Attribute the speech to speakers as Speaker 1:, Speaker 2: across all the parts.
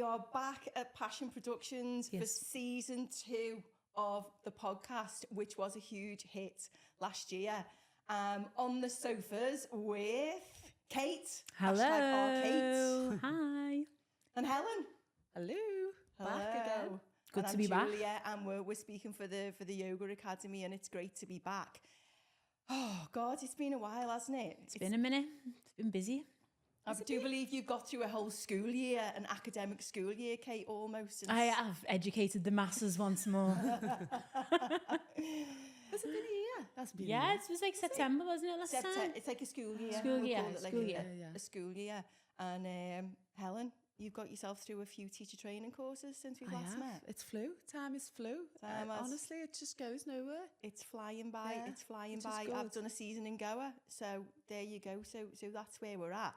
Speaker 1: we are back at Passion Productions for season 2 of the podcast, which was a huge hit last year. On the sofas with Kate.
Speaker 2: Hello.
Speaker 1: #RKate.
Speaker 2: Hi.
Speaker 1: And Helen.
Speaker 3: Hello. Back again.
Speaker 2: Good
Speaker 1: and
Speaker 2: to be
Speaker 1: Julia,
Speaker 2: back.
Speaker 1: And we're speaking for the Yoga Academy, and it's great to be back. Oh God, it's been a while, hasn't it?
Speaker 2: It's been a minute. It's been busy.
Speaker 1: I do believe you got through a whole school year, an academic school year, Kate, almost.
Speaker 2: I have educated the masses once more.
Speaker 3: Has it been a year? That's been
Speaker 2: Yeah, it was like September, wasn't it, last time?
Speaker 1: It's like a school year.
Speaker 2: School
Speaker 1: We'll
Speaker 2: year,
Speaker 1: call it like
Speaker 2: school
Speaker 1: a-
Speaker 2: year.
Speaker 1: A school year. And Helen, you've got yourself through a few teacher training courses since we last met.
Speaker 3: It's flew. Time is flew. Honestly, it just goes nowhere.
Speaker 1: It's flying by.
Speaker 3: Yeah,
Speaker 1: It's flying
Speaker 3: which is
Speaker 1: by.
Speaker 3: good.
Speaker 1: I've done a season in Goa, so there you go. So that's where we're at.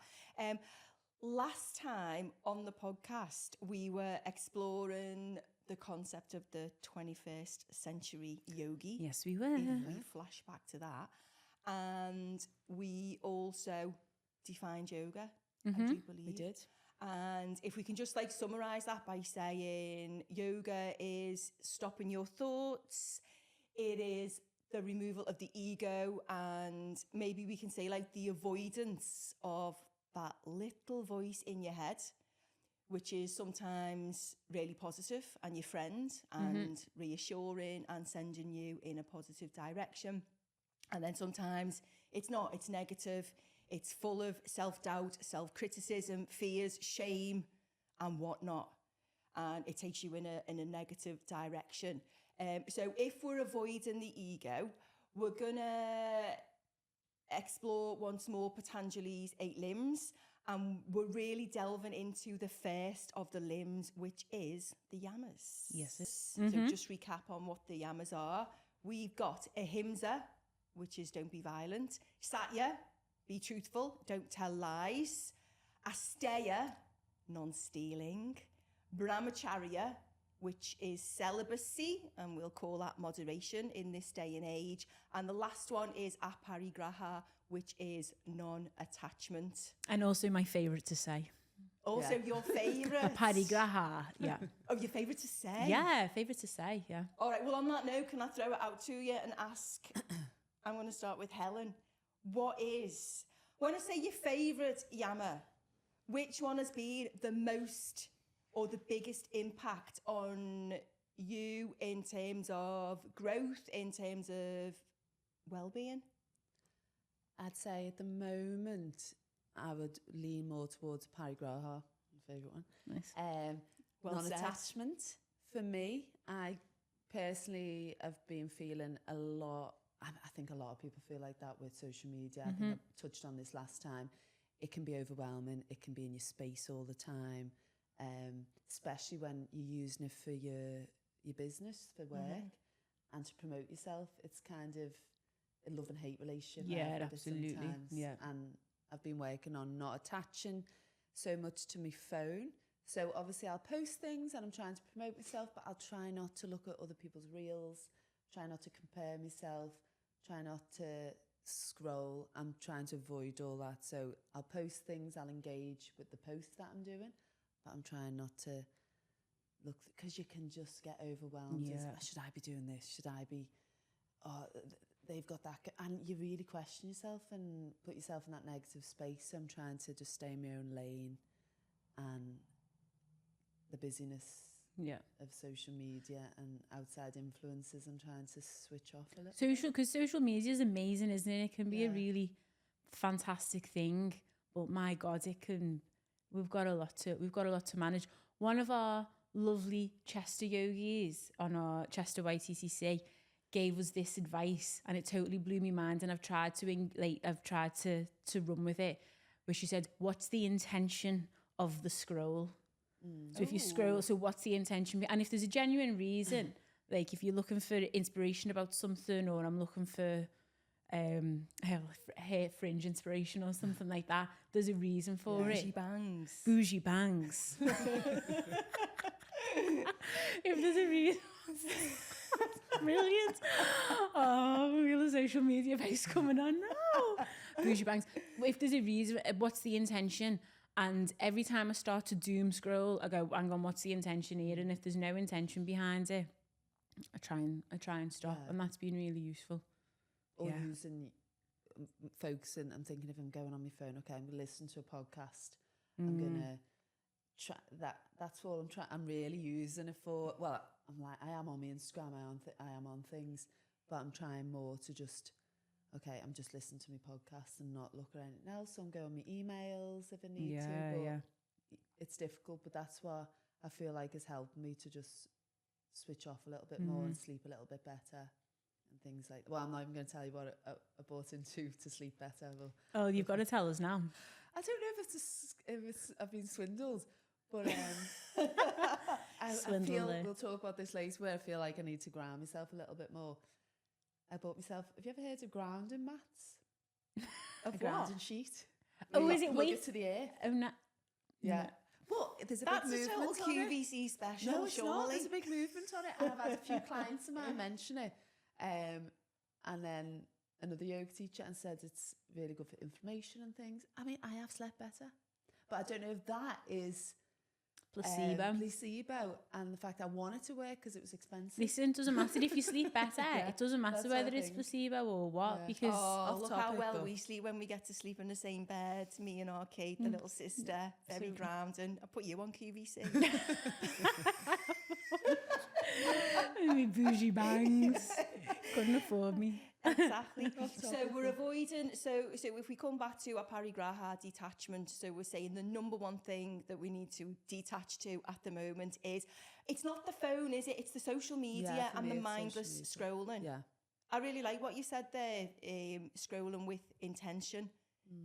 Speaker 1: Last time on the podcast, we were exploring the concept of the 21st century yogi.
Speaker 2: Yes, we were.
Speaker 1: We flash back to that. And we also defined yoga, I do believe.
Speaker 3: We did.
Speaker 1: And if we can just like summarize that by saying yoga is stopping your thoughts, it is the removal of the ego, and maybe we can say like the avoidance of that little voice in your head, which is sometimes really positive and your friend and reassuring and sending you in a positive direction. And then sometimes it's not, it's negative. It's full of self-doubt, self-criticism, fears, shame and whatnot. And it takes you in a negative direction. So if we're avoiding the ego, we're going to explore once more Patanjali's 8 limbs. And we're really delving into the first of the limbs, which is the Yamas.
Speaker 2: Yes.
Speaker 1: So just recap on what the Yamas are. We've got Ahimsa, which is don't be violent. Satya, be truthful, don't tell lies. Asteya, non-stealing. Brahmacharya, which is celibacy, and we'll call that moderation in this day and age. And the last one is aparigraha, which is non-attachment.
Speaker 2: And also my favourite to say.
Speaker 1: Also your favourite.
Speaker 2: Parigraha, yeah.
Speaker 1: Oh, your favourite to say?
Speaker 2: Yeah, favourite to say, yeah.
Speaker 1: All right, well, on that note, can I throw it out to you and ask, I'm going to start with Helen. What is, when I say your favourite Yama, which one has been the most or the biggest impact on you in terms of growth, in terms of well-being?
Speaker 3: I'd say at the moment, I would lean more towards parigraha, my favourite one.
Speaker 2: Nice.
Speaker 1: Well
Speaker 3: Non-attachment. For me, I personally have been feeling a lot. I think a lot of people feel like that with social media. I think I touched on this last time. It can be overwhelming. It can be in your space all the time, especially when you're using it for your business, for work, and to promote yourself. It's kind of a love and hate relationship.
Speaker 2: Yeah,
Speaker 3: with it
Speaker 2: absolutely.
Speaker 3: sometimes.
Speaker 2: Yeah.
Speaker 3: And I've been working on not attaching so much to my phone. So obviously I'll post things and I'm trying to promote myself, but I'll try not to look at other people's reels, try not to compare myself, try not to scroll. I'm trying to avoid all that. So I'll post things, I'll engage with the posts that I'm doing, but I'm trying not to look, because you can just get overwhelmed.
Speaker 2: Yeah.
Speaker 3: Should I be doing this? Should I be, they've got that, and you really question yourself and put yourself in that negative space. So I'm trying to just stay in my own lane, and the busyness of social media and outside influences, I'm trying to switch off a little.
Speaker 2: Because social media is amazing, isn't it? It can be a really fantastic thing, but my God, we've got a lot to manage. One of our lovely Chester yogis on our Chester YTTC gave us this advice, and it totally blew my mind. And I've tried to run with it. Where she said, "What's the intention of the scroll?" So if you scroll, so what's the intention? And if there's a genuine reason, like if you're looking for inspiration about something, or I'm looking for hair fringe inspiration or something like that, there's a reason for it. Bougie bangs. If there's a reason. Brilliant. Oh, we got a social media page coming on now. Bougie bangs. If there's a reason, what's the intention? And every time I start to doom scroll, I go, hang on, what's the intention here? And if there's no intention behind it, I try and stop.
Speaker 3: Yeah.
Speaker 2: And that's been really useful.
Speaker 3: Or
Speaker 2: Yeah.
Speaker 3: using, focusing and thinking if I'm going on my phone, okay, I'm going to listen to a podcast. I'm going to try that. That's all I'm trying. I'm really using it for, well, I'm like, I am on my Instagram, I am on things, but I'm trying more to just, okay, I'm just listening to my podcast and not look at anything else. So I'm going on my emails if I need to, but it's difficult, but that's what I feel like has helped me to just switch off a little bit more and sleep a little bit better. And things like, well, I'm not even going to tell you what I bought into to sleep better. But
Speaker 2: Oh, you've got to tell us now.
Speaker 3: I don't know if it's I've been swindled, but I feel, we'll talk about this later, where I feel like I need to ground myself a little bit more. I bought myself, have you ever heard of grounding mats? A grounding sheet.
Speaker 2: Oh, is it
Speaker 3: plug
Speaker 2: weight?
Speaker 3: it to the earth.
Speaker 2: Oh, no.
Speaker 3: Yeah.
Speaker 2: No.
Speaker 3: But there's a
Speaker 1: That's
Speaker 3: big
Speaker 1: a
Speaker 3: movement
Speaker 1: total
Speaker 3: on it.
Speaker 1: QVC special,
Speaker 3: No, it's not.
Speaker 1: surely.
Speaker 3: There's a big movement on it. And I've had a few clients of mine mention it. And then another yoga teacher and said it's really good for inflammation and things. I mean, I have slept better. But I don't know if that is placebo and the fact I wanted to work because it was expensive.
Speaker 2: Listen, it doesn't matter if you sleep better.
Speaker 3: Yeah,
Speaker 2: it doesn't matter
Speaker 3: that's
Speaker 2: whether
Speaker 3: what I
Speaker 2: it's
Speaker 3: think.
Speaker 2: placebo or what,
Speaker 3: Yeah.
Speaker 2: because
Speaker 1: Oh, look how
Speaker 3: topic,
Speaker 1: well
Speaker 3: but-
Speaker 1: we sleep when we get to sleep in the same bed. Me and our Kate, the little sister, very
Speaker 3: So-
Speaker 1: grounding. I put you on QVC.
Speaker 2: me bougie bangs couldn't afford me.
Speaker 1: Exactly. So
Speaker 3: topic,
Speaker 1: we're
Speaker 3: yeah.
Speaker 1: avoiding. So if we come back to a parigraha, detachment. So we're saying the number one thing that we need to detach to at the moment is, it's not the phone, is it? It's the social media
Speaker 3: for
Speaker 1: and
Speaker 3: me
Speaker 1: the
Speaker 3: it's social
Speaker 1: mindless
Speaker 3: media.
Speaker 1: scrolling.
Speaker 3: Yeah.
Speaker 1: I really like what you said there, scrolling with intention,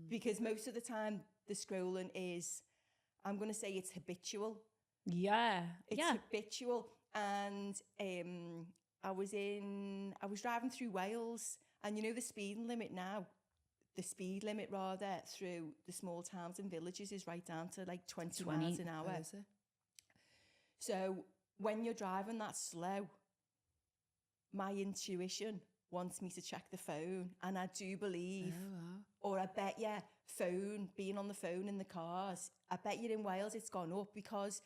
Speaker 1: because most of the time the scrolling is, I'm going to say it's habitual.
Speaker 2: Yeah.
Speaker 1: It's
Speaker 2: yeah.
Speaker 1: habitual. And I was driving through Wales, and you know the speed limit through the small towns and villages is right down to like 20 miles an hour.
Speaker 3: Oh, is it?
Speaker 1: So when you're driving that slow, my intuition wants me to check the phone, and I do believe,
Speaker 3: Oh, wow.
Speaker 1: or I bet being on the phone in the cars, I bet you in Wales it's gone up because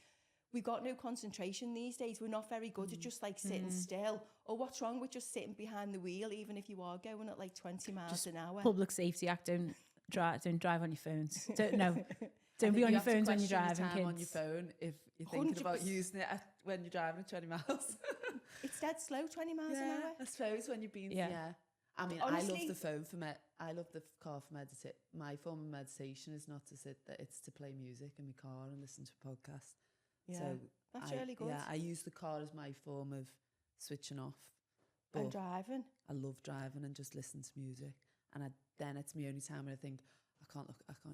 Speaker 1: we've got no concentration these days. We're not very good at just like sitting still. Or what's wrong with just sitting behind the wheel, even if you are going at like 20 miles an hour?
Speaker 2: Public Safety Act, don't drive on your phones. Don't
Speaker 3: I
Speaker 2: be
Speaker 3: think
Speaker 2: on
Speaker 3: you
Speaker 2: your
Speaker 3: have to
Speaker 2: phones when you're
Speaker 3: question your
Speaker 2: driving,
Speaker 3: time
Speaker 2: kids.
Speaker 3: on your phone if you're thinking about
Speaker 1: 100%.
Speaker 3: using it when you're driving at 20 miles.
Speaker 1: It's dead slow, 20 miles an hour.
Speaker 3: I suppose when you've been,
Speaker 2: Yeah.
Speaker 3: I mean,
Speaker 1: Honestly-
Speaker 3: I love the phone for I love the car for meditate. My form of meditation is not to sit there, it's to play music in my car and listen to a podcast.
Speaker 1: Yeah,
Speaker 3: So
Speaker 1: that's
Speaker 3: I,
Speaker 1: really good.
Speaker 3: Yeah, I use the car as my form of switching off.
Speaker 1: And
Speaker 3: But
Speaker 1: driving.
Speaker 3: I love driving and just listen to music. And then it's my only time when I think, I can't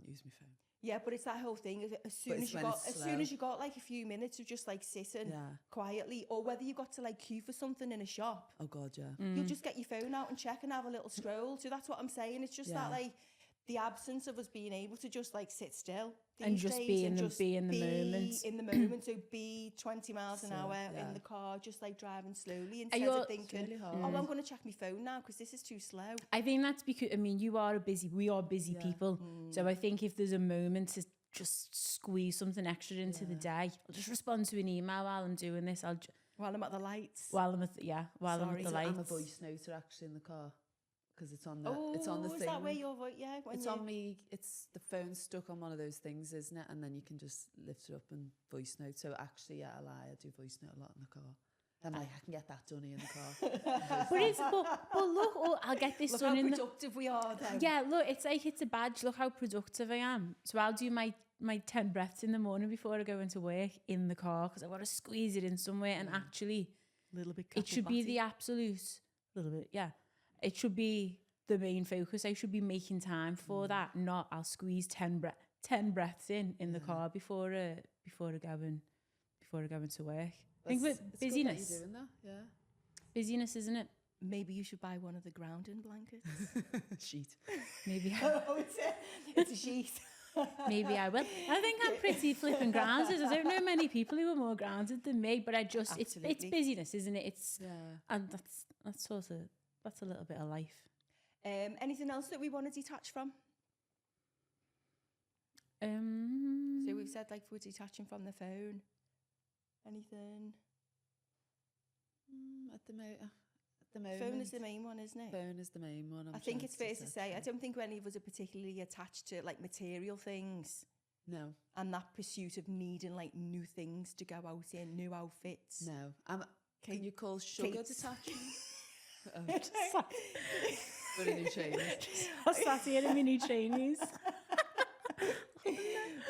Speaker 3: use my phone.
Speaker 1: Yeah, but it's that whole thing. As soon
Speaker 3: it's
Speaker 1: as you
Speaker 3: when
Speaker 1: got,
Speaker 3: it's
Speaker 1: as
Speaker 3: slow.
Speaker 1: soon as you got like a few minutes of just like sitting
Speaker 3: Yeah.
Speaker 1: quietly, or whether you got to like queue for something in a shop,
Speaker 3: Oh God, yeah.
Speaker 1: you'll just get your phone out and check and have a little scroll. So that's what I'm saying. It's just that
Speaker 3: Yeah.
Speaker 1: like the absence of us being able to just like sit still
Speaker 2: And
Speaker 1: these
Speaker 2: just
Speaker 1: days
Speaker 2: be in
Speaker 1: and
Speaker 2: the-
Speaker 1: just
Speaker 2: be in the moment.
Speaker 1: in the moment. So be 20 miles an
Speaker 3: So,
Speaker 1: hour
Speaker 3: yeah.
Speaker 1: in the car, just like driving slowly instead
Speaker 2: you
Speaker 1: of
Speaker 2: all-
Speaker 1: thinking,
Speaker 3: really hard.
Speaker 1: oh, I'm going to check my phone now because this is too slow.
Speaker 2: I think that's because, I mean, we are busy
Speaker 3: Yeah.
Speaker 2: people. So I think if there's a moment to just squeeze something extra into the day, I'll just respond to an email while I'm doing this.
Speaker 1: While I'm at the lights.
Speaker 2: While I'm at the
Speaker 1: Sorry.
Speaker 2: lights.
Speaker 3: I'm a voice noter actually in the car because it's on the
Speaker 1: Oh,
Speaker 3: it's on the
Speaker 1: is
Speaker 3: thing.
Speaker 1: that where your voice? Yeah, when
Speaker 3: It's
Speaker 1: you,
Speaker 3: on me. It's the phone's stuck on one of those things, isn't it? And then you can just lift it up and voice note. So actually, yeah, I lie. I do voice note a lot in the car. I'm like, I can get that done here in the car.
Speaker 2: but look, I'll get this
Speaker 1: Look
Speaker 2: done
Speaker 1: how
Speaker 2: in the...
Speaker 1: productive we are then.
Speaker 2: Yeah, look, it's like it's a badge. Look how productive I am. So I'll do my 10 breaths in the morning before I go into work in the car because I want to squeeze it in somewhere. And actually,
Speaker 1: A little bit
Speaker 2: it should be the absolute, little bit, yeah. It should be the main focus. I should be making time for that. Not I'll squeeze 10 breaths in the car before I go into work. I think with
Speaker 3: It's
Speaker 2: busyness,
Speaker 3: good that you're doing that, yeah.
Speaker 2: busyness, isn't it?
Speaker 1: Maybe you should buy one of the grounding blankets.
Speaker 3: Sheet.
Speaker 2: Maybe.
Speaker 1: Oh, it's a sheet.
Speaker 2: Maybe I will. I think I'm pretty flipping grounded. I don't know many people who are more grounded than me, but I just it's
Speaker 1: Absolutely.
Speaker 2: busyness, isn't it? It's
Speaker 3: Yeah.
Speaker 2: and that's sort of that's a little bit of life.
Speaker 1: Anything else that we want to detach from? So we've said like we're detaching from the phone. Anything?
Speaker 3: At the moment,
Speaker 1: Phone is the main one, isn't it?
Speaker 3: phone is the main one.
Speaker 1: I think it's fair to say, I don't think any of us are particularly attached to like material things
Speaker 3: No,
Speaker 1: and that pursuit of needing like new things to go out in, new outfits.
Speaker 3: no. Can you call sugar
Speaker 1: Kate's.
Speaker 3: detachment? Put a new chain.
Speaker 2: I sat here in my new trainees.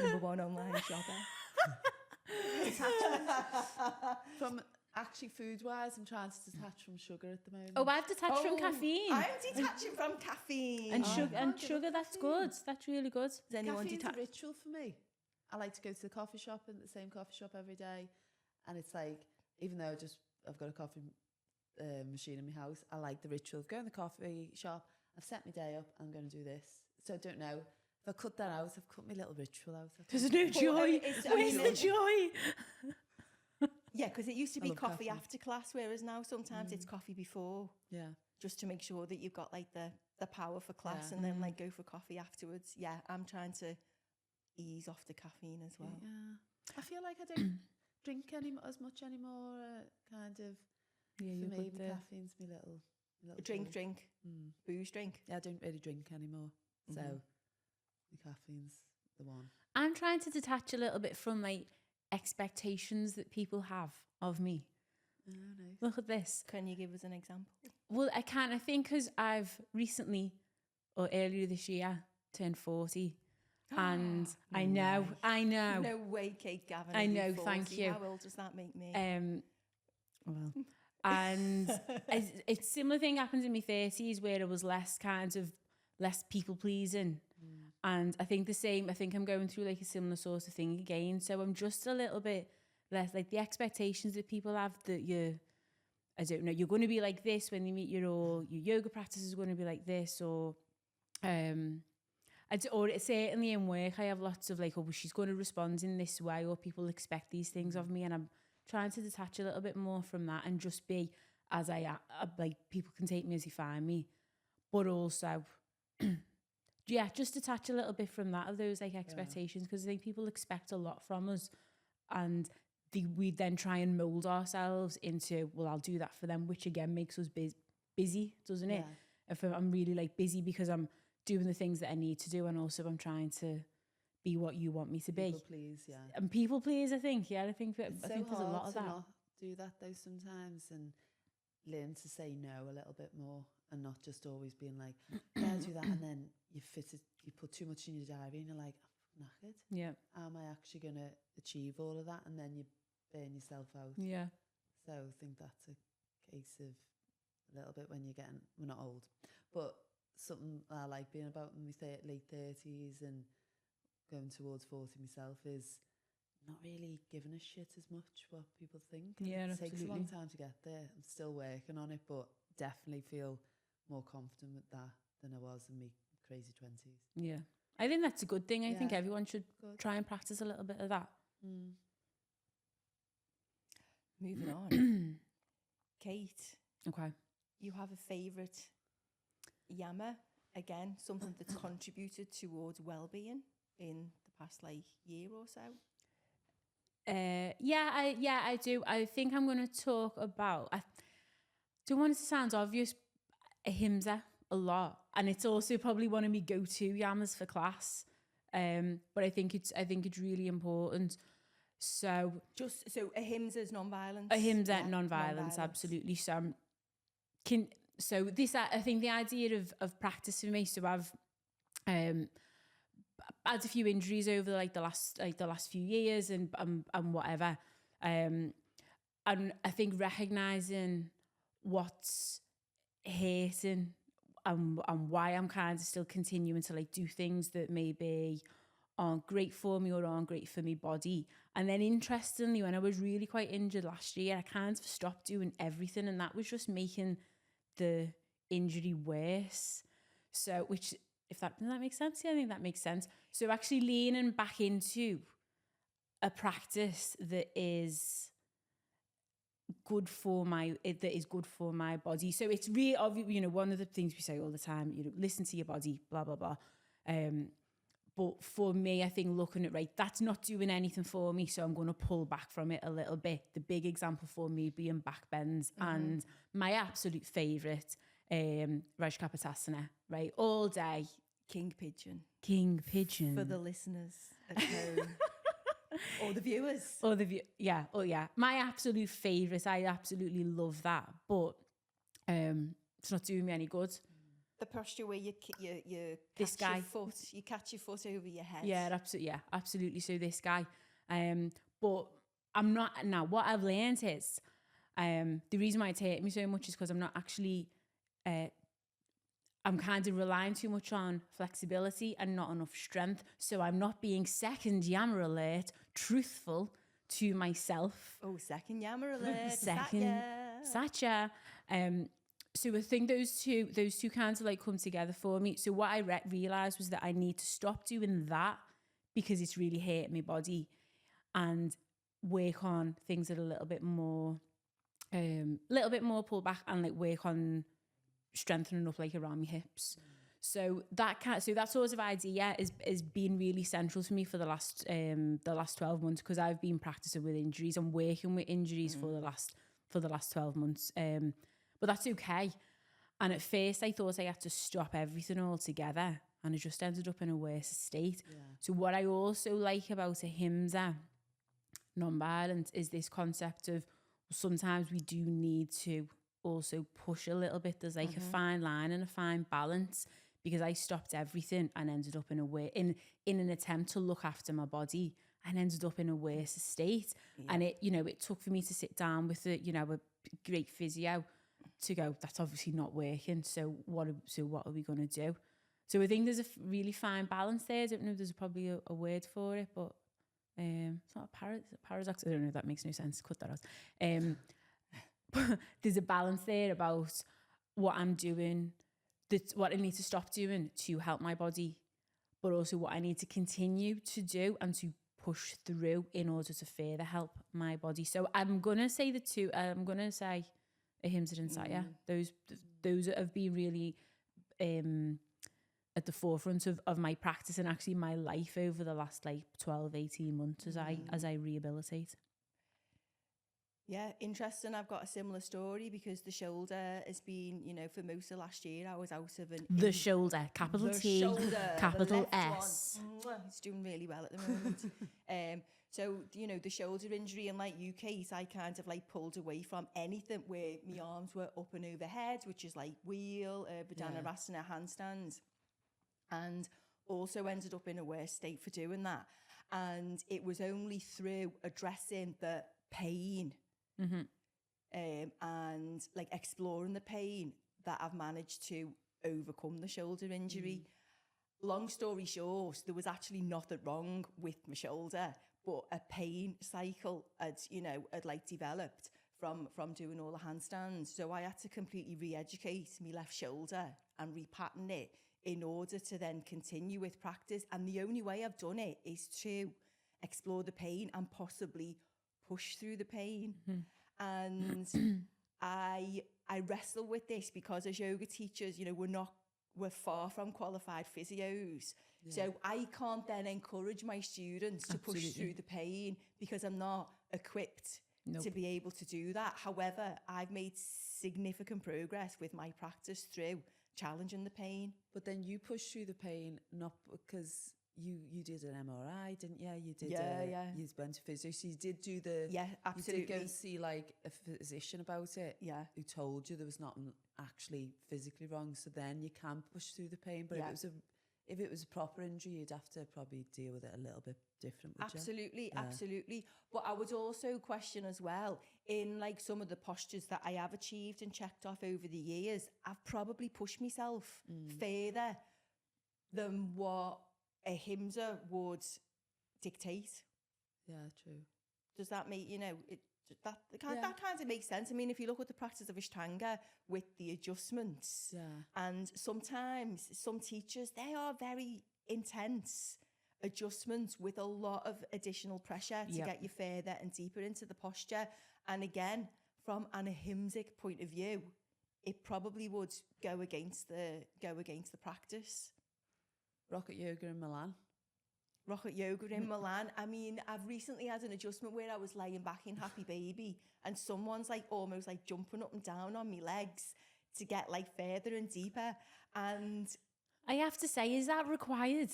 Speaker 1: Number one online shopper.
Speaker 3: Detachment from actually food-wise, I'm trying to detach from sugar at the moment.
Speaker 2: Oh, I've detached from caffeine.
Speaker 1: I'm detaching from caffeine.
Speaker 2: And sugar,
Speaker 3: can't
Speaker 2: and
Speaker 3: give
Speaker 2: sugar,
Speaker 3: up
Speaker 2: that's
Speaker 3: caffeine.
Speaker 2: good. That's really good.
Speaker 1: Does anyone
Speaker 3: Caffeine's
Speaker 1: detach?
Speaker 3: a ritual for me. I like to go to the coffee shop, and the same coffee shop every day, and it's like, even though I've got a coffee machine in my house, I like the ritual of going to the coffee shop. I've set my day up. I'm going to do this. So I don't know. If I cut that out, I've cut my little ritual out.
Speaker 2: There's no joy. Where's the joy?
Speaker 1: Yeah, because it used to
Speaker 3: I
Speaker 1: be
Speaker 3: love
Speaker 1: coffee
Speaker 3: caffeine.
Speaker 1: after class, whereas now sometimes it's coffee before,
Speaker 3: Yeah.
Speaker 1: just to make sure that you've got like the power for class
Speaker 3: Yeah.
Speaker 1: and then like go for coffee afterwards. Yeah, I'm trying to ease off the caffeine as well.
Speaker 3: Yeah. I feel like I don't drink as much anymore.
Speaker 2: Yeah,
Speaker 3: For
Speaker 2: you're
Speaker 3: me,
Speaker 2: good
Speaker 3: the
Speaker 2: there.
Speaker 3: caffeine's my little
Speaker 1: Drink,
Speaker 3: tool.
Speaker 1: drink,
Speaker 3: Mm.
Speaker 1: booze, drink.
Speaker 3: Yeah, I don't really drink anymore. So
Speaker 1: Mhm.
Speaker 3: the caffeine's the one.
Speaker 2: I'm trying to detach a little bit from like expectations that people have of me.
Speaker 3: Oh, nice.
Speaker 2: Look at this.
Speaker 1: Can you give us an example?
Speaker 2: Well, I can't. I think because I've recently, or earlier this year, turned 40. And I know.
Speaker 1: No way, Kate Gavin.
Speaker 2: I
Speaker 1: are you
Speaker 2: know,
Speaker 1: 40?
Speaker 2: thank you.
Speaker 1: How old does that make me?
Speaker 2: Well, and it's similar thing happens in my 30s where it was less people pleasing. And I think I'm going through like a similar sort of thing again. So I'm just a little bit less like the expectations that people have that I don't know, you're going to be like this when you meet your yoga practice is going to be like this, or certainly in work I have lots of like, oh, well, she's going to respond in this way, or people expect these things of me, and I'm trying to detach a little bit more from that and just be as I am. Like, people can take me as they find me, but also just detach a little bit from that, of those like expectations, because I think people expect a lot from us, and we then try and mold ourselves into, well, I'll do that for them, which again makes us busy, doesn't it? If I'm really like busy because I'm doing the things that I need to do, and also I'm trying to be what you want me to be.
Speaker 3: People please, yeah.
Speaker 2: And people please, I think. Yeah, I think there's a lot of
Speaker 3: to
Speaker 2: that.
Speaker 3: not do that though sometimes, and learn to say no a little bit more, and not just always being like, yeah, do that, and then you put too much in your diary and you're like, I'm knackered.
Speaker 2: Yeah.
Speaker 3: How am I actually going to achieve all of that? And then you burn yourself out.
Speaker 2: Yeah.
Speaker 3: So I think that's a case of a little bit when we're not old, but something I like being about in my late 30s and going towards 40 myself is not really giving a shit as much what people think. And
Speaker 2: Yeah,
Speaker 3: it takes a long
Speaker 2: absolutely.
Speaker 3: time to get there. I'm still working on it, but definitely feel more confident with that than I was in my crazy 20s.
Speaker 2: Yeah. I think that's a good thing. I think
Speaker 3: Yeah.
Speaker 2: everyone should
Speaker 3: Good.
Speaker 2: try and practice a little bit of that.
Speaker 1: Moving on. Kate,
Speaker 2: Okay.
Speaker 1: you have a favourite Yama? Again, something that's contributed towards well-being in the past like year or so?
Speaker 2: I do. I think I'm going to talk about, I don't want it to sound obvious, ahimsa a lot. And it's also probably one of my go-to yamas for class. But I think it's really important. So
Speaker 1: ahimsa is non-violence.
Speaker 2: ahimsa, non-violence, absolutely. So I think the idea of practice for me. So I've had a few injuries over like the last few years and whatever. And I think recognizing what's hurting and why I'm kind of still continuing to like do things that maybe aren't great for me or aren't great for my body. And then interestingly, when I was really quite injured last year, I kind of stopped doing everything, and that was just making the injury worse. So, does that make sense? Yeah, I think that makes sense. So actually leaning back into a practice that is good for my body. So it's really obvious, one of the things we say all the time, listen to your body, blah, blah, blah. But for me, I think looking at, right, that's not doing anything for me, so I'm going to pull back from it a little bit. The big example for me being back bends, and my absolute favourite, Rajkapatasana, right, all day.
Speaker 1: King pigeon.
Speaker 2: King pigeon.
Speaker 1: For the listeners at home. Or the viewers.
Speaker 2: Yeah. My absolute favourite. I absolutely love that. But it's not doing me any good.
Speaker 1: The posture where you
Speaker 2: This
Speaker 1: catch
Speaker 2: guy.
Speaker 1: your foot, you catch your foot over your head.
Speaker 2: Yeah, absolutely. So this guy. But I'm not, now what I've learned is, the reason why it's hurt me so much is because I'm not actually, I'm kind of relying too much on flexibility and not enough strength. So I'm not being, second Yama alert, truthful to myself.
Speaker 1: Oh, second Yama alert.
Speaker 2: Second Satya. So I think those two kinds of like come together for me. So what I realised was that I need to stop doing that because it's really hurting my body, and work on things that are a little bit more pull back, and like work on strengthening up like around my hips. So that sort of idea is been really central to me for the last 12 months, because I've been practicing with injuries and working with injuries for the last 12 months. But that's okay. And at first I thought I had to stop everything altogether, and I just ended up in a worse state. Yeah. So what I also like about ahimsa, non-violence, is this concept of sometimes we do need to also push a little bit. There's like a fine line and a fine balance, because I stopped everything and ended up in a way, in an attempt to look after my body, and ended up in a worse state. Yeah. And it took for me to sit down with a great physio to go, that's obviously not working. So what are we going to do? So I think there's a really fine balance there. I don't know if there's probably a word for it, but it's not a paradox. I don't know if that makes no sense. Cut that out. But there's a balance there about what I'm doing, what I need to stop doing to help my body, but also what I need to continue to do and to push through in order to further help my body. So I'm going to say the two. I'm going to say ahimsa and satya. Those have been really at the forefront of my practice and actually my life over the last like 12, 18 months as I rehabilitate.
Speaker 1: Yeah, interesting. I've got a similar story, because the shoulder has been, for most of last year, I was out of
Speaker 2: the shoulder, capital T, capital S.
Speaker 1: It's doing really well at the moment. So, the shoulder injury in like you case, I kind of like pulled away from anything where my arms were up and overhead, which is like wheel, Badanarasana, handstands, and also ended up in a worse state for doing that. And it was only through addressing the pain and like exploring the pain that I've managed to overcome the shoulder injury. Long story short, there was actually nothing wrong with my shoulder, but a pain cycle had like developed from doing all the handstands. So I had to completely re-educate my left shoulder and repattern it in order to then continue with practice. And the only way I've done it is to explore the pain and possibly push through the pain. And I wrestle with this because as yoga teachers, we're far from qualified physios. Yeah. So I can't then encourage my students to push through the pain because I'm not equipped to be able to do that. However, I've made significant progress with my practice through challenging the pain.
Speaker 3: But then you pushed through the pain not because you did an MRI, didn't you? You did you went to physio, so you did do absolutely. You did go see like a physician about it, who told you there was nothing actually physically wrong, so then you can push through the pain. But if it was a proper injury, you'd have to probably deal with it a little bit different, would you? Absolutely. But I would also question as well, in like some of the postures that I have achieved and checked off over the years, I've probably pushed myself further than what ahimsa would dictate. Yeah, true. Does that make, that kind of makes sense? I mean, if you look at the practice of Ashtanga with the adjustments, and sometimes some teachers, they are very intense adjustments with a lot of additional pressure to get you further and deeper into the posture. And again, from an ahimsic point of view, it probably would go against the practice. Rocket yoga in Milan.
Speaker 1: Rocket yoga in Milan. I mean, I've recently had an adjustment where I was laying back in Happy Baby and someone's like almost like jumping up and down on my legs to get like further and deeper. And
Speaker 2: I have to say, is that required?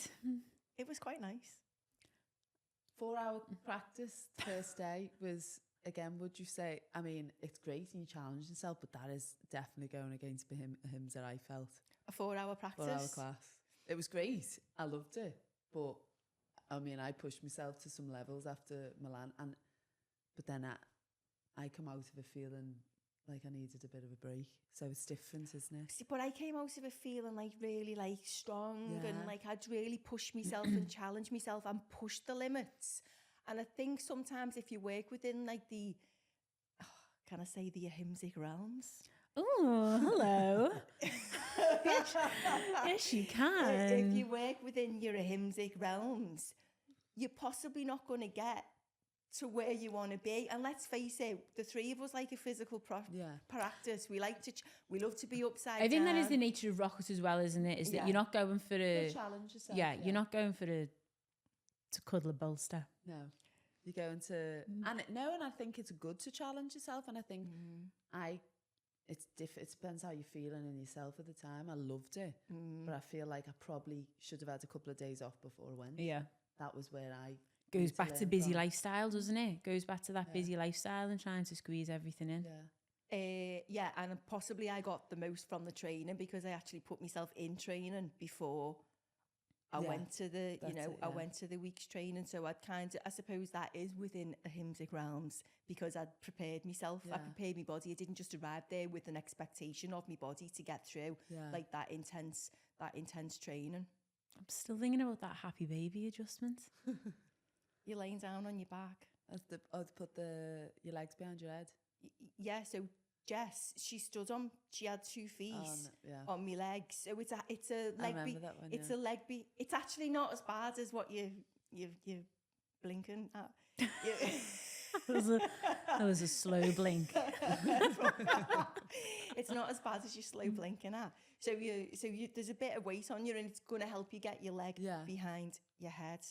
Speaker 1: it was quite nice.
Speaker 3: 4-hour practice first day was, again, would you say, I mean, it's great and you challenge yourself, but that is definitely going against him that I felt.
Speaker 1: A 4-hour practice.
Speaker 3: 4-hour class. It was great. I loved it. But I mean, I pushed myself to some levels after Milan, but then I come out of it feeling like I needed a bit of a break. So it's different, isn't it?
Speaker 1: See, but I came out of it feeling like really like strong
Speaker 3: Yeah.
Speaker 1: and like I'd really pushed myself and challenged myself and pushed the limits. And I think sometimes if you work within like the, can I say the ahimsic realms?
Speaker 2: Oh, hello. Yes, you can.
Speaker 1: If you work within your ahimsic realms, you're possibly not going to get to where you want to be. And let's face it, the three of us like a physical practice. We like to, we love to be upside down.
Speaker 2: I think that is the nature of rocket as well, isn't it? Is that you're not going for a
Speaker 3: challenge yourself.
Speaker 2: Yeah, you're not going for to cuddle a bolster.
Speaker 3: No, you're going to, and I think it's good to challenge yourself. And I think it's different. It depends how you're feeling in yourself at the time. I loved it, but I feel like I probably should have had a couple of days off before I went.
Speaker 2: Yeah,
Speaker 3: that was where I
Speaker 2: goes back to busy
Speaker 3: from.
Speaker 2: lifestyle, doesn't it? Goes back to that busy lifestyle and trying to squeeze everything in.
Speaker 1: Yeah, and possibly I got the most from the training because I actually put myself in training before I went to the, I went to the week's training. So I suppose that is within ahimsic realms because I'd prepared myself. I prepared my body. I didn't just arrive there with an expectation of my body to get through like that intense training.
Speaker 2: I'm still thinking about that Happy Baby adjustment.
Speaker 1: You're laying down on your back.
Speaker 3: Put your legs behind your head.
Speaker 1: Yeah, so Jess, she had 2 feet on my legs. So it's a leg beat. It's a leg beat. It's actually not as bad as what you're blinking at.
Speaker 2: That was a slow blink.
Speaker 1: It's not as bad as your slow blinking at. So there's a bit of weight on you and it's going to help you get your leg behind your head.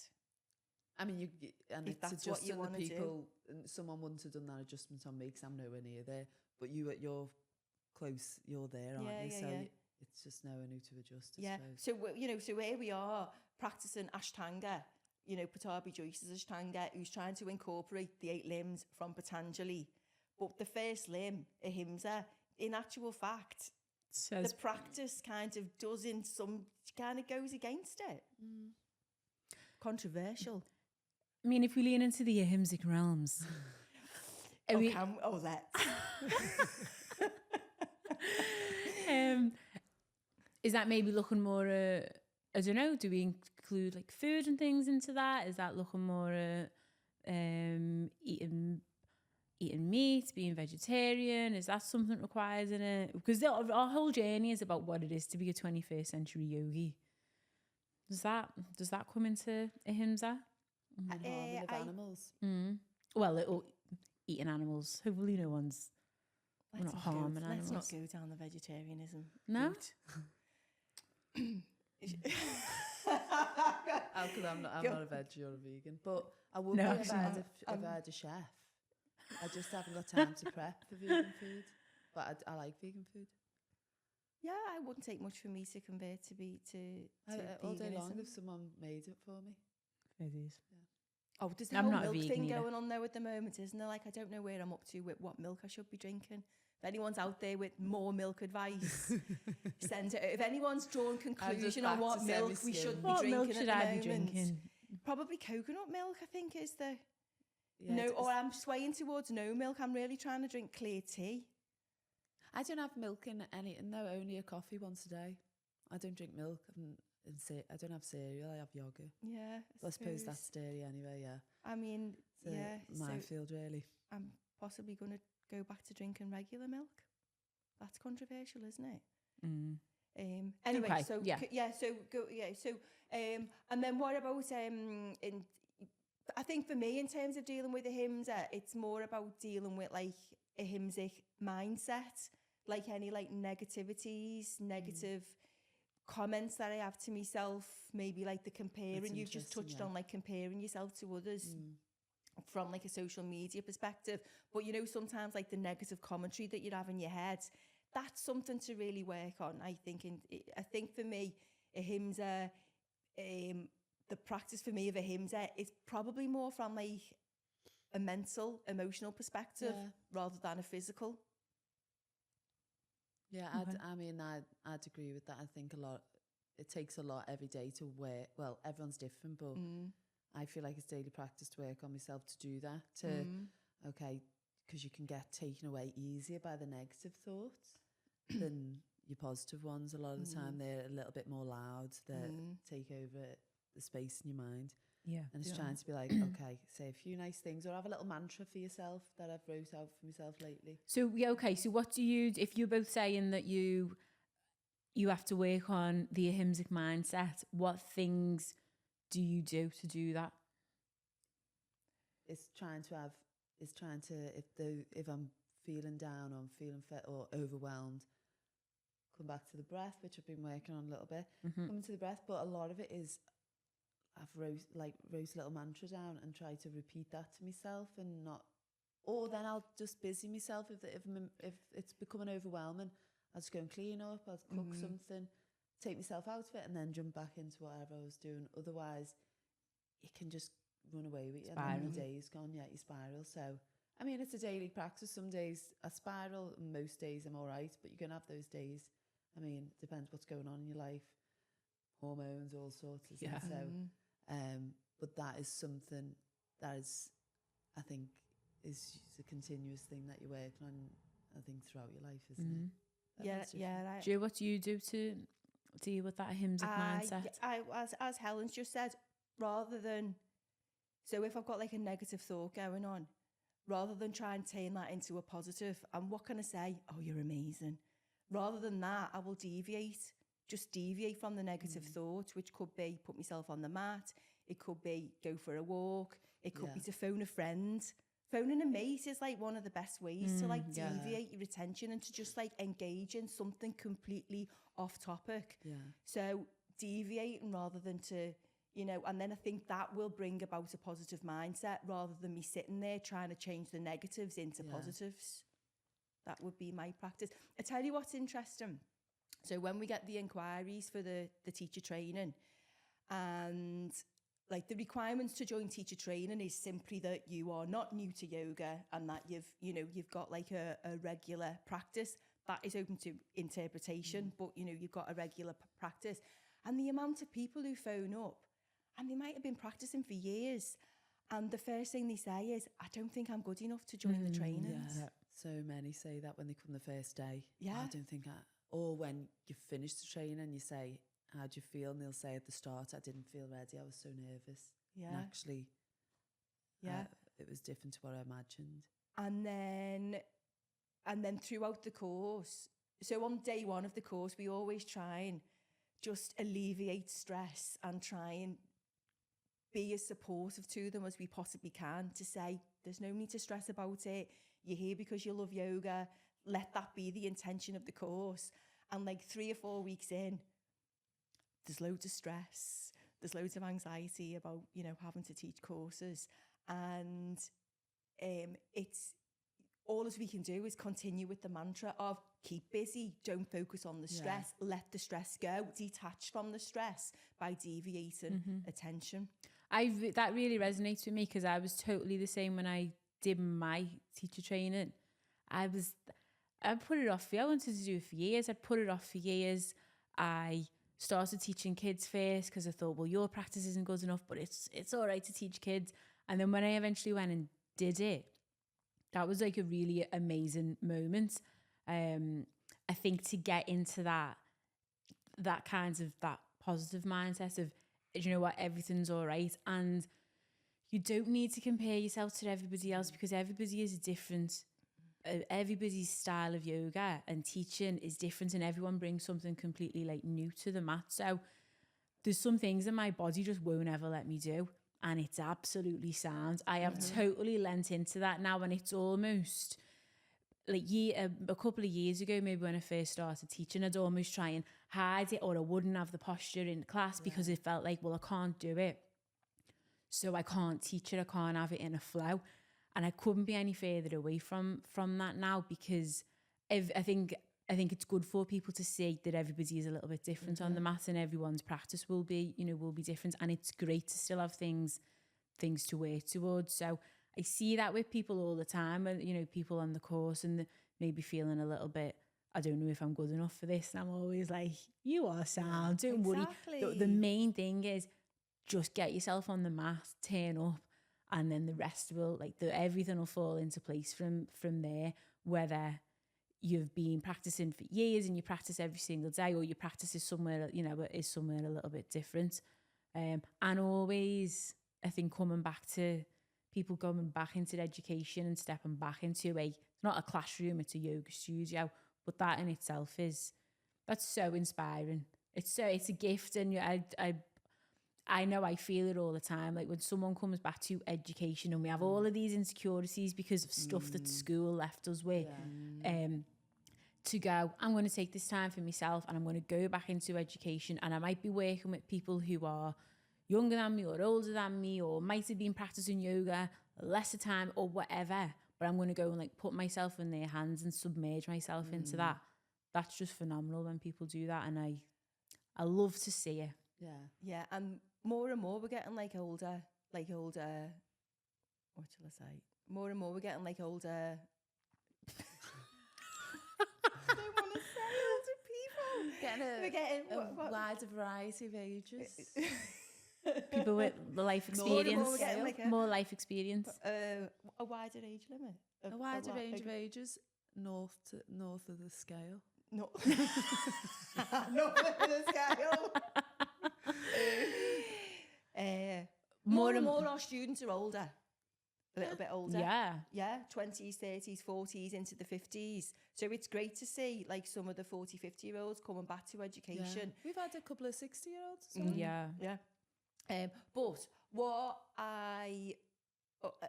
Speaker 3: I mean,
Speaker 1: if that's what you want to do.
Speaker 3: Someone wouldn't have done that adjustment on me because I'm nowhere near there. But you're close, you're there, aren't you? So it's just knowing who to adjust. I suppose.
Speaker 1: So where we are practicing Ashtanga, Patanjali Joyce's Ashtanga, who's trying to incorporate the 8 limbs from Patanjali. But the first limb, Ahimsa, in actual fact, the practice kind of goes against it. Controversial.
Speaker 2: I mean, if we lean into the ahimsic realms.
Speaker 1: Let's.
Speaker 2: Is that maybe looking more, I don't know, do we include like food and things into that? Is that looking more eating meat, being vegetarian? Is that something required in it? Because our whole journey is about what it is to be a 21st century yogi. Does that come into ahimsa?
Speaker 3: And harming of animals.
Speaker 2: Well, eating animals. Hopefully no one's not harming animals.
Speaker 1: Let's not go down the vegetarianism
Speaker 2: No?
Speaker 1: route.
Speaker 3: Because I'm not a veg or a vegan. But I would be if I had a chef. I just haven't got time to prep for vegan food. But I like vegan food.
Speaker 1: Yeah, I wouldn't take much for me to convert to
Speaker 3: all day
Speaker 1: veganism.
Speaker 3: long if someone made it for me.
Speaker 2: It is.
Speaker 1: Oh, there's the whole milk thing going on there at the moment, isn't there? Like, I don't know where I'm up to with what milk I should be drinking. If anyone's out there with more milk advice, send it. If anyone's drawn conclusion on what milk we should be drinking at the moment, probably coconut milk, I think, is the... or I'm swaying towards no milk. I'm really trying to drink clear tea.
Speaker 3: I don't have milk in anything, though, only a coffee once a day. I don't drink milk. I don't have cereal, I have yogurt.
Speaker 1: Yeah,
Speaker 3: I suppose that's dairy anyway, yeah.
Speaker 1: I mean,
Speaker 3: minefield, really.
Speaker 1: I'm possibly going to go back to drinking regular milk. That's controversial, isn't it? Anyway, and then what about I think for me, in terms of dealing with ahimsa, it's more about dealing with like ahimsic mindset, like any like negativities, negative comments that I have to myself, maybe like the comparing.
Speaker 3: That's
Speaker 1: You've just touched
Speaker 3: interesting,
Speaker 1: on like comparing yourself to others from like a social media perspective. But you know, sometimes like the negative commentary that you have in your head, that's something to really work on. I think. I think for me, ahimsa, the practice for me of ahimsa is probably more from like a mental, emotional perspective rather than a physical.
Speaker 3: Yeah,
Speaker 2: Okay.
Speaker 3: I'd agree with that. I think it takes a lot every day to work. Well, everyone's different, but I feel like it's daily practice to work on myself to do that. Okay, because you can get taken away easier by the negative thoughts than your positive ones. A lot of the time, they're a little bit more loud. They take over the space in your mind.
Speaker 2: Yeah.
Speaker 3: And it's trying to be like, okay, say a few nice things or have a little mantra for yourself that I've wrote out for myself lately.
Speaker 2: So, yeah, okay. So what do you, if you're both saying that you have to work on the ahimsic mindset, what things do you do to do that?
Speaker 3: It's trying to, if I'm feeling down or I'm feeling fit or overwhelmed, come back to the breath, which I've been working on a little bit, come to the breath. But a lot of it is, I've wrote a little mantra down and try to repeat that to myself and not, or then I'll just busy myself if it's becoming overwhelming. I'll just go and clean up, I'll cook something, take myself out of it and then jump back into whatever I was doing. Otherwise, it can just run away with you. And then the day's gone, you spiral. So, I mean, it's a daily practice. Some days I spiral and most days I'm all right, but you're going to have those days. I mean, it depends what's going on in your life. Hormones, all sorts of things. So, but that is something that is, I think, is a continuous thing that you're working on, I think, throughout your life, isn't it?
Speaker 1: Yeah.
Speaker 2: Joe, what do you do to deal with that ahimsic mindset?
Speaker 1: As Helen's just said, rather than, so if I've got like a negative thought going on, rather than try and turn that into a positive, and what can I say? Oh, you're amazing. Rather than that, I will just deviate from the negative thought, which could be put myself on the mat. It could be go for a walk. It could be to phone a friend. Phoning a mate is like one of the best ways to like deviate your attention and to just like engage in something completely off topic.
Speaker 3: Yeah.
Speaker 1: So deviating rather than to, you know, and then I think that will bring about a positive mindset rather than me sitting there trying to change the negatives into positives. That would be my practice. I tell you what's interesting. So when we get the inquiries for the teacher training, and like the requirements to join teacher training is simply that you are not new to yoga and that you've got like a regular practice. That is open to interpretation, but you've got a regular practice. And the amount of people who phone up, and they might have been practicing for years, and the first thing they say is, I don't think I'm good enough to join the trainings.
Speaker 3: Yeah. So many say that when they come the first day.
Speaker 1: Yeah.
Speaker 3: I don't think or when you finish the training, you say, how do you feel? And they'll say at the start, I didn't feel ready. I was so nervous.
Speaker 1: Yeah.
Speaker 3: And actually, it was different to what I imagined.
Speaker 1: And then throughout the course, so on day one of the course, we always try and just alleviate stress and try and be as supportive to them as we possibly can, to say, there's no need to stress about it. You're here because you love yoga. Let that be the intention of the course. And like 3 or 4 weeks in, there's loads of stress. There's loads of anxiety about, having to teach courses. And it's all as we can do is continue with the mantra of keep busy, don't focus on the stress, let the stress go, detach from the stress by deviating attention.
Speaker 2: That really resonates with me because I was totally the same when I did my teacher training. I put it off. I wanted to do it for years. I put it off for years. I started teaching kids first because I thought, well, your practice isn't good enough, but it's all right to teach kids. And then when I eventually went and did it, that was like a really amazing moment. I think to get into that positive mindset of, you know what, everything's all right. And you don't need to compare yourself to everybody else because everybody is different. Everybody's style of yoga and teaching is different and everyone brings something completely like new to the mat. So there's some things that my body just won't ever let me do. And it's absolutely sound. I have totally lent into that now, and it's almost like a couple of years ago, maybe when I first started teaching, I'd almost try and hide it, or I wouldn't have the posture in class because it felt like, well, I can't do it, so I can't teach it, I can't have it in a flow. And I couldn't be any further away from that now, because I think it's good for people to see that everybody is a little bit different on the mat, and everyone's practice will be different, and it's great to still have things to work towards. So I see that with people all the time, and people on the course, and maybe feeling a little bit, I don't know if I'm good enough for this, and I'm always like, you are sound, don't worry. The main thing is just get yourself on the mat, turn up, and then the rest will, everything will fall into place from there, whether you've been practicing for years and you practice every single day, or your practice is somewhere a little bit different. And always, I think, coming back to people going back into education and stepping back into it's not a classroom, it's a yoga studio, but that in itself that's so inspiring. It's a gift, and I know I feel it all the time. Like when someone comes back to education and we have all of these insecurities because of stuff that school left us with, to go, I'm going to take this time for myself and I'm going to go back into education, and I might be working with people who are younger than me or older than me, or might have been practicing yoga lesser time or whatever, but I'm going to go and put myself in their hands and submerge myself into that. That's just phenomenal when people do that, and I love to see it.
Speaker 1: Yeah, and more we're getting older. What shall I say? More and more we're getting older. I don't want to say older people.
Speaker 3: We're getting a wider variety of ages.
Speaker 2: People with the life experience, more life experience.
Speaker 1: A wider age limit.
Speaker 3: A wider range of ages, north of the scale.
Speaker 1: No. North of the scale. More and more our students are older. A little bit older. Yeah, 20s, 30s, 40s, into the 50s. So it's great to see some of the 40, 50-year-olds coming back to education.
Speaker 3: Yeah. We've had a couple of 60-year-olds.
Speaker 2: Yeah.
Speaker 1: But what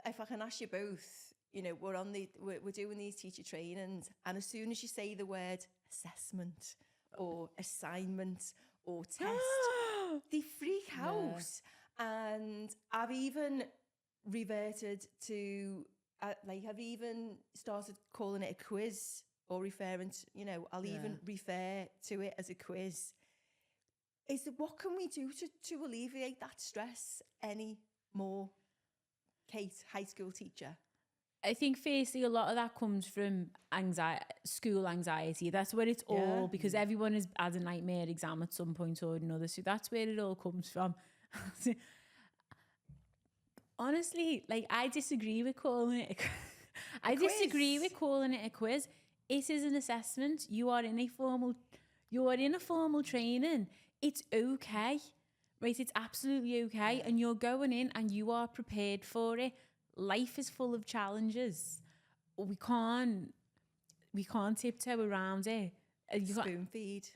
Speaker 1: if I can ask you both, we're doing these teacher trainings, and as soon as you say the word assessment or assignment or test, they freak out. And I've even reverted to I've even started calling it a quiz, or referring to, I'll even refer to it as a quiz. What can we do to alleviate that stress any more? Kate, high school teacher.
Speaker 2: I think firstly, a lot of that comes from school anxiety. That's where it's all, because everyone has had a nightmare exam at some point or another. So that's where it all comes from. Honestly, I disagree with calling it disagree with calling it a quiz. It is an assessment. You are in a formal training. It's okay, right? It's absolutely okay. And you're going in and you are prepared for it. Life is full of challenges. We can't tiptoe around it.
Speaker 1: Spoon feed.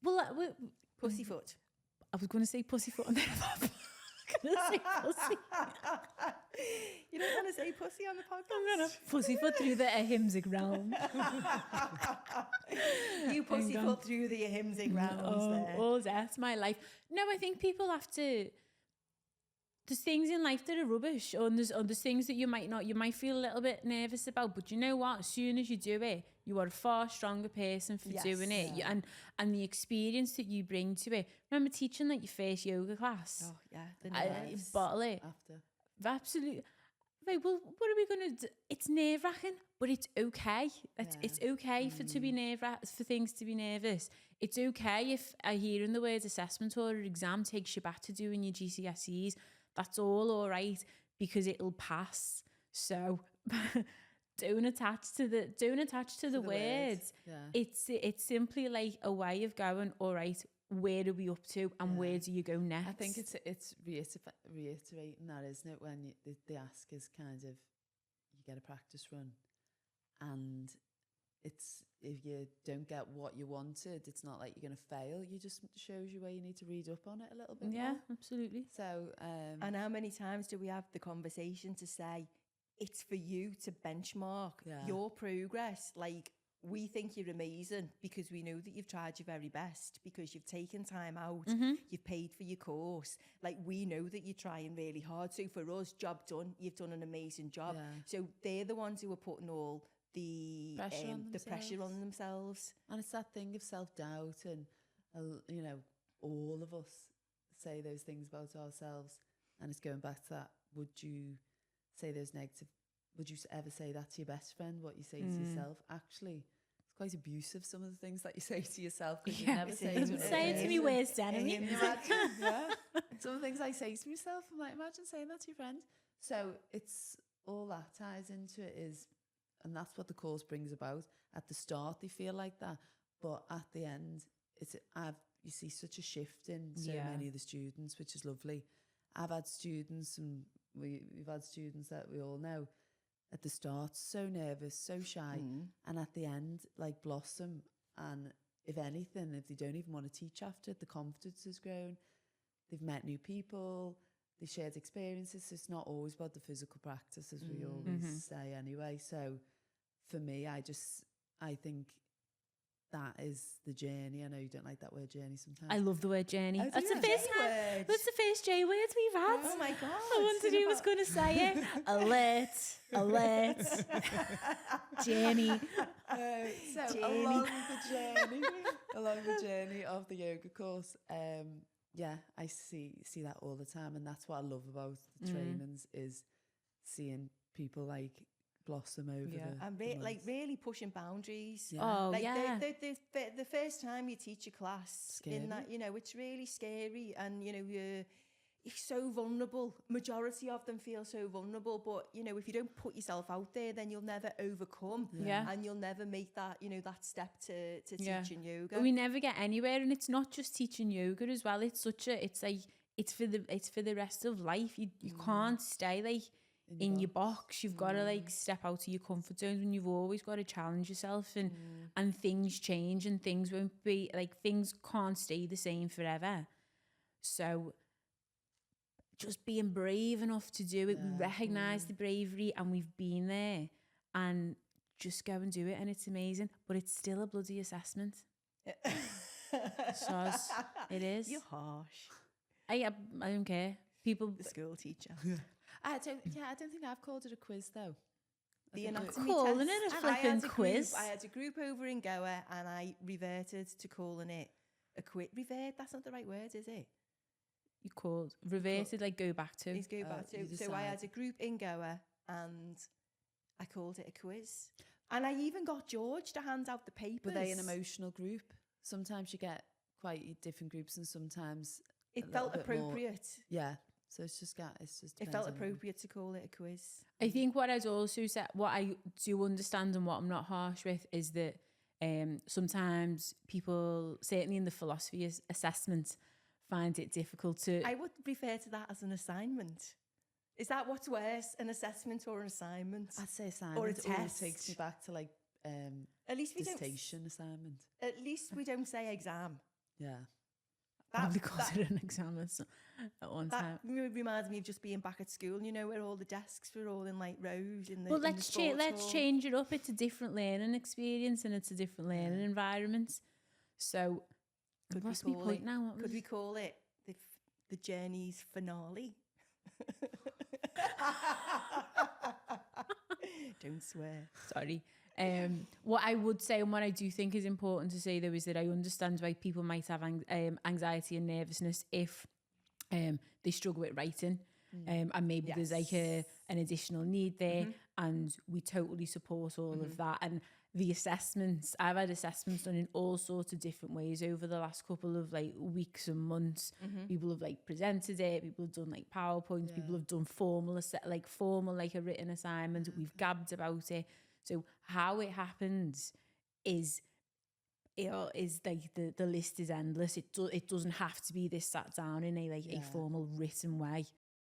Speaker 2: Well,
Speaker 1: pussyfoot.
Speaker 2: I was going to say pussyfoot, and then I'm going to say pussy.
Speaker 1: You don't want to say pussy on the podcast?
Speaker 2: I'm going to pussyfoot through the ahimsic realm.
Speaker 1: You pussyfoot through the ahimsic realms there.
Speaker 2: Oh, that's my life. No, I think people have to... There's things in life that are rubbish, or there's things that you might feel a little bit nervous about, but you know what? As soon as you do it, you are a far stronger person for doing it.
Speaker 1: Yeah.
Speaker 2: And the experience that you bring to it. Remember teaching your first yoga class?
Speaker 1: Oh, yeah. The nerves.
Speaker 2: Bottle it.
Speaker 3: After.
Speaker 2: Absolutely. Right, well, what are we going to do? It's nerve-wracking, but it's okay. It's okay for things to be nervous. It's okay if hearing the words assessment or exam takes you back to doing your GCSEs. That's all right, because it'll pass. So don't attach to the words.
Speaker 3: Yeah.
Speaker 2: It's simply a way of going, all right, where are we up to, and where do you go next?
Speaker 3: I think it's reiterating that, isn't it? When the ask is kind of, you get a practice run, and it's, if you don't get what you wanted, it's not like you're going to fail. You just shows you where you need to read up on it a little bit more.
Speaker 2: Absolutely.
Speaker 3: So
Speaker 1: and how many times do we have the conversation to say, it's for you to benchmark your progress. Like, we think you're amazing because we know that you've tried your very best, because you've taken time out, you've paid for your course. Like, we know that you're trying really hard. So for us, job done, you've done an amazing job. So they're the ones who are putting all the pressure on themselves.
Speaker 3: And it's that thing of self-doubt, and you know, all of us say those things about ourselves, and it's going back to that, would you say those negative, would you ever say that to your best friend, what you say to yourself? Actually, it's quite abusive, some of the things that you say to yourself, because you never say to
Speaker 2: say it to me, worst enemy.
Speaker 3: Imagine, some of the things I say to myself, I'm like, imagine saying that to your friend. So it's all that ties into it is, and that's what the course brings about. At the start, they feel like that, but at the end, you see such a shift in so many of the students, which is lovely. I've had students, and we've had students that we all know at the start so nervous, so shy, and at the end, like, blossom. And if anything, if they don't even want to teach after, the confidence has grown. They've met new people. They've shared experiences. So it's not always about the physical practice, as we always say anyway. So for me, I think that is the journey. I know you don't like that word journey sometimes.
Speaker 2: I love the word journey.
Speaker 1: Oh,
Speaker 2: That's the first time. That's the first J word we've had.
Speaker 1: Oh my God.
Speaker 2: I wondered who was going to say it. Alert. Journey.
Speaker 3: So
Speaker 1: Journey.
Speaker 3: along the journey of the yoga course, I see that all the time, and that's what I love about the trainings, is seeing people like blossom over the
Speaker 1: like really pushing boundaries.
Speaker 2: Oh,
Speaker 1: like
Speaker 2: yeah.
Speaker 1: The first time you teach a class,
Speaker 3: Scary.
Speaker 1: in that, you know, it's really scary, and you know, you're so vulnerable. Majority of them feel so vulnerable, but you know, if you don't put yourself out there, then you'll never overcome, and you'll never make that, you know, that step to teaching yoga.
Speaker 2: We never get anywhere, and it's not just teaching yoga as well. It's for the rest of life. You can't stay like in your box. You've got to like step out of your comfort zones, and you've always got to challenge yourself, and things change, and things won't be like, things can't stay the same forever. So just being brave enough to do it, we recognize the bravery, and we've been there, and just go and do it, and it's amazing. But it's still a bloody assessment. Soz, it is.
Speaker 1: You're harsh.
Speaker 2: I don't care. People,
Speaker 1: The school teacher.
Speaker 3: I don't think I've called it a quiz though.
Speaker 1: The anatomy
Speaker 2: calling
Speaker 1: test.
Speaker 2: it a
Speaker 1: And I
Speaker 2: flipping
Speaker 1: had
Speaker 2: quiz.
Speaker 1: I had a group over in Goa, and I reverted to calling it a quiz. Revert, that's not the right word, is it?
Speaker 2: you called reverted, like go back to.
Speaker 1: Is go back to.
Speaker 3: you
Speaker 1: So I had
Speaker 3: decide.
Speaker 1: a group in Goa, and I called it a quiz. And I even got George to hand out the papers.
Speaker 3: Were they an emotional group? Sometimes you get quite different groups, and sometimes
Speaker 1: It
Speaker 3: a
Speaker 1: felt
Speaker 3: little bit more-
Speaker 1: appropriate.
Speaker 3: Yeah. So it's just
Speaker 1: It
Speaker 3: depends
Speaker 1: felt
Speaker 3: on-
Speaker 1: appropriate to call it a quiz.
Speaker 2: I think what I'd also say, what I do understand and what I'm not harsh with, is that sometimes people, certainly in the philosophy assessment, find it difficult to.
Speaker 1: I would refer to that as an assignment. Is that what's worse, an assessment or an assignment?
Speaker 3: I'd say assignment.
Speaker 1: Or a
Speaker 3: always
Speaker 1: test.
Speaker 3: takes me back to like
Speaker 1: At least we don't.
Speaker 3: dissertation assignment.
Speaker 1: At least we don't say exam.
Speaker 3: Yeah.
Speaker 2: Probably called it an exam at one time.
Speaker 1: That reminds me of just being back at school. You know, where all the desks were all in like rows in the.
Speaker 2: But
Speaker 1: in the
Speaker 2: let's
Speaker 1: sports hall.
Speaker 2: change it up. It's a different learning experience, and it's a different learning environment. So
Speaker 1: Could
Speaker 2: I've
Speaker 1: we
Speaker 2: lost my
Speaker 1: call
Speaker 2: point
Speaker 1: it-
Speaker 2: now. What
Speaker 1: Could
Speaker 2: was-
Speaker 1: we call it the journey's finale? Don't swear.
Speaker 2: Sorry. What I would say, and what I do think is important to say, though, is that I understand why people might have anxiety and nervousness if they struggle with writing, and maybe there's like an additional need there, and we totally support all of that. And the assessments, I've had assessments done in all sorts of different ways over the last couple of like weeks and months. People have like presented it, people have done like PowerPoints, people have done formal like a written assignment. We've gabbed about it. So how it happens is like the list is endless. It doesn't have to be this sat down in a formal written way.